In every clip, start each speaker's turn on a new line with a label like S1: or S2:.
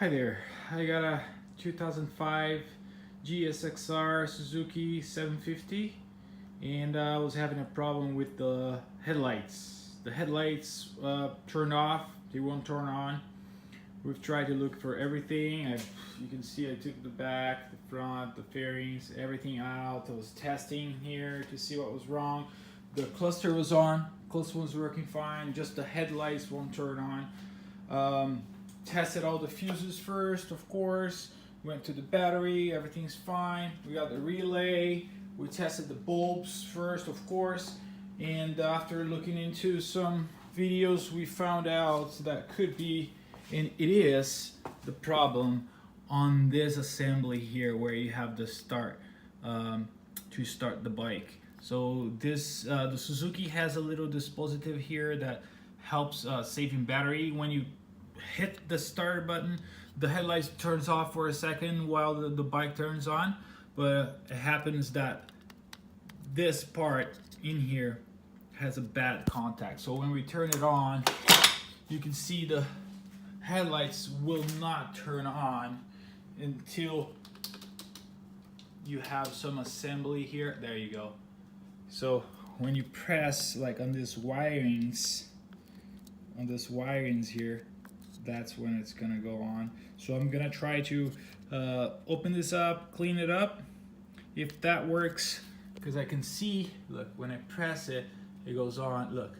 S1: Hi there, I got a 2005 gsxr Suzuki 750 and I was having a problem with the headlights. The headlights turned off, they won't turn on. We've tried to look for everything. You can see I took the back, the front, the fairings, everything out. I was testing here to see what was wrong. The cluster was on, cluster was working fine, just the headlights won't turn on. Tested all the fuses first, of course. Went to the battery, everything's fine. We got the relay. We tested the bulbs first, of course. And after looking into some videos, we found out that could be, and it is, the problem on this assembly here where you have the start to start the bike. So this the Suzuki has a little dispositive here that helps saving battery. When you hit the start button, the headlights turns off for a second while the bike turns on, but it happens that this part in here has a bad contact. So when we turn it on, you can see the headlights will not turn on until you have some assembly here. There you go. So when you press like on this wirings here, that's when it's gonna go on. So I'm gonna try to open this up, clean it up, if that works, because I can see, look, when I press it, it goes on. Look,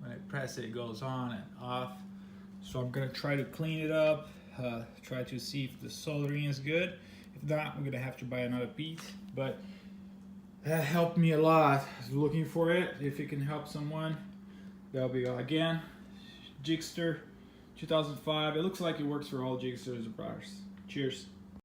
S1: when I press it, it goes on and off. So I'm gonna try to clean it up, try to see if the soldering is good. If not, I'm gonna have to buy another piece, but that helped me a lot. I was looking for it. If it can help someone, that'll be all. Again, gsxr 2005. It looks like it works for all gsxrs and products. Cheers.